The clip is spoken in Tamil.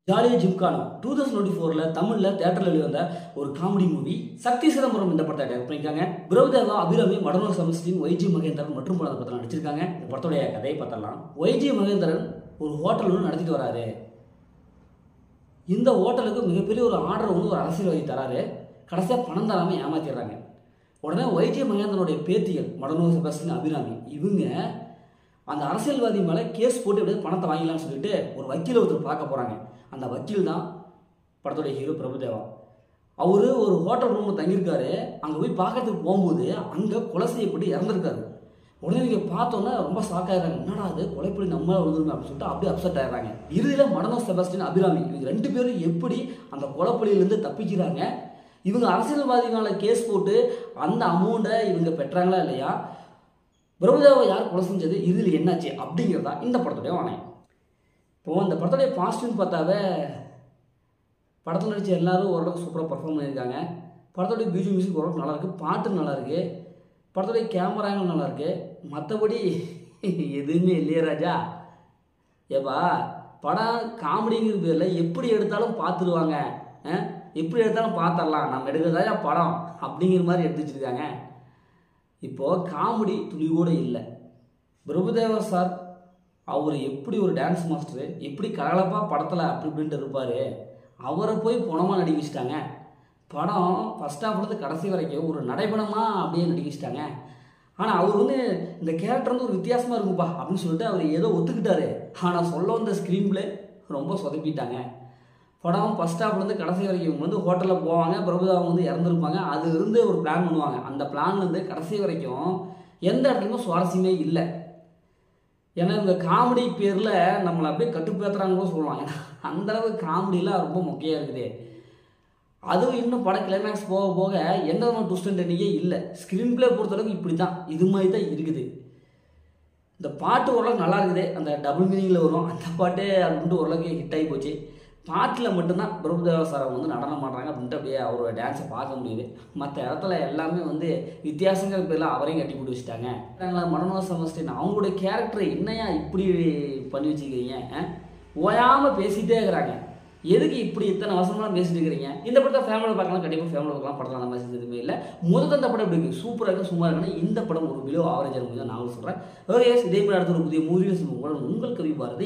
ஜாலியா ஜிம்கானா 2024ல தமிழ்ல தியேட்டர்ல வெளிவந்த ஒரு காமெடி மூவி. சக்தி சிதம்பரம் இந்த படத்தை டைரக்ட் பண்ணிருக்காங்க. பிரபுதேவா, அபிராமி, மடனூர் செபஸ்டியன், ஒய்ஜி மகேந்திரன் மற்றும் பல படத்தில் நடிச்சிருக்காங்க. இந்த படத்துடைய கதையை பார்த்தலாம். ஒய்ஜி மகேந்திரன் ஒரு ஹோட்டல் ஒன்று நடத்திட்டு வராரு. இந்த ஹோட்டலுக்கு மிகப்பெரிய ஒரு ஆர்டர் ஒன்று ஒரு அரசியல்வாதி தராரு. கடைசியாக பணம் தராமல் ஏமாத்திடுறாங்க. உடனே ஒய்ஜி மகேந்திரனுடைய பேத்திகள் மடனூர் செபஸ்டியன், அபிராமி இவங்க அந்த அரசியல்வாதி மேலே கேஸ் போட்டு எப்படியாவது பணத்தை வாங்கிக்கலாம்னு சொல்லிட்டு ஒரு வக்கீல் ஒருத்தர் பார்க்க போகிறாங்க. அந்த வக்கீல் தான் படத்துடைய ஹீரோ பிரபுதேவா. அவரு ஒரு ஹோட்டல் ரூமில் தங்கியிருக்காரு. அங்கே போய் பார்க்கறதுக்கு போகும்போது அங்கே கொலை செய்யப்பட்டு இறந்துருக்காரு. உடனே இங்கே பார்த்தோன்னா ரொம்ப ஷாக் ஆகிடுறாங்க. என்னடா அது கொலைப்படி நம்ம விழுந்துருமே அப்படின்னு சொல்லிட்டு அப்படியே அப்செட் ஆகிடுறாங்க. இறுதியில் மடனூர் செபஸ்டியன், அபிராமி இவங்க ரெண்டு பேரும் எப்படி அந்த கொலைப்படியிலேருந்து தப்பிக்கிறாங்க, இவங்க அரசியல்வாதிகளை கேஸ் போட்டு அந்த அமௌண்ட்டை இவங்க பெற்றாங்களா இல்லையா, பிரபுதேவா யார் கொலை செஞ்சது, இறுதியில் என்னாச்சு அப்படிங்கிறதா இந்த படத்துடைய வாணை. இப்போ இந்த படத்துடைய பாசிட்டிவ்னு பார்த்தாவே படத்தில் நடித்த எல்லாரும் ஓரளவுக்கு சூப்பராக பர்ஃபார்ம் பண்ணியிருக்காங்க. படத்துடைய மியூசிக் ஓரளவுக்கு நல்லாயிருக்கு, பாட்டு நல்லாயிருக்கு, படத்துடைய கேமராங்களும் நல்லாயிருக்கு. மற்றபடி எதுவுமே இல்லையே ராஜா. ஏப்பா படம் காமெடிங்கிற பேரில் எப்படி எடுத்தாலும் பார்த்துருவாங்க, எப்படி எடுத்தாலும் பார்த்துடலாம், நம்ம எடுக்கிறதா படம் அப்படிங்கிற மாதிரி எடுத்து வச்சுருக்காங்க. இப்போது காமெடி துளி கூட இல்லை. பிரபுதேவா சார் அவர் எப்படி ஒரு டான்ஸ் மாஸ்டரு, எப்படி கலகலப்பாக படத்தில் அப்படி இப்படின்ட்டு இருப்பார், அவரை போய் பணமாக நடிக்க வச்சுட்டாங்க. படம் ஃபஸ்ட் ஹாஃப்லேருந்து கடைசி வரைக்கும் ஒரு நடைபடமாக அப்படியே நடிக்க வச்சுட்டாங்க. ஆனால் அவர் இந்த கேரக்டர் ஒரு வித்தியாசமாக இருக்குப்பா அப்படின்னு சொல்லிட்டு அவர் ஏதோ ஒத்துக்கிட்டாரு. ஆனால் சொல்ல வந்த ஸ்க்ரீன் பிளே ரொம்ப சொதப்பிட்டாங்க. படம் ஃபஸ்ட் ஹாஃப்லேருந்து கடைசி வரைக்கும் இவங்க ஹோட்டலில் போவாங்க, பிரபுதேவா இறந்துருப்பாங்க. அது இருந்து ஒரு பிளான் பண்ணுவாங்க. அந்த பிளான்லேருந்து கடைசி வரைக்கும் எந்த இடத்துலையுமே சுவாரஸ்யமே இல்லை. ஏன்னா இந்த காமெடி பேரில் நம்மளை அப்படியே கட்டுப்பேற்றுறாங்கன்னு சொல்லலாம். ஏன்னா அந்தளவு காமெடியெலாம் ரொம்ப மொக்கையாக இருக்குது. அதுவும் இன்னும் படம் கிளைமேக்ஸ் போக போக எந்த விதமான ட்விஸ்ட் அண்ட் டர்னிங்கே இல்லை. ஸ்க்ரீன் பிளே பொறுத்தளவுக்கு இப்படி தான், இது மாதிரி தான் இருக்குது. இந்த பாட்டு ஓரளவுக்கு நல்லா இருக்குது. அந்த டபுள் மீனிங்கில் வரும் அந்த பாட்டு அப்படின்ட்டு ஓரளவுக்கு ஹிட் ஆகி போச்சு. பாட்டில் மட்டும்தான் பிரபுதேவா சாரை நடனம் பண்ணுறாங்க அப்படின்ட்டு அப்படியே அவரோட டான்ஸை பார்க்க முடியுது. மற்ற இடத்துல எல்லாமே வித்தியாசங்கிற பேரில் அவரையும் கட்டி போட்டு வச்சுட்டாங்க. மடனூர் செபஸ்டியன் அவங்களுடைய கேரக்டரை என்னையா இப்படி பண்ணி வச்சுக்கிறீங்க, ஓயாமல் பேசிகிட்டே இருக்கிறாங்க. எதுக்கு இப்படி இத்தனை வருஷம்லாம் பேசிட்டு இருக்கிறீங்க? இந்த படத்தை ஃபேமிலியில் பார்க்கலாம், கண்டிப்பாக ஃபேமிலியில் பார்க்கலாம். படத்தில் அந்த மாதிரி எதுவுமே இல்லை. அந்த படம் எப்படி இருக்குது, சூப்பராக இருக்குது, சும்மா இருக்குன்னா இந்த படம் ஒரு பிலோ ஆவரேஜ் இருக்கும் தான் நான் சொல்கிறேன். ஓகே, இதே மாதிரி அடுத்த ஒரு புதிய மூவிஸ் உங்கள் கவி பாரதி.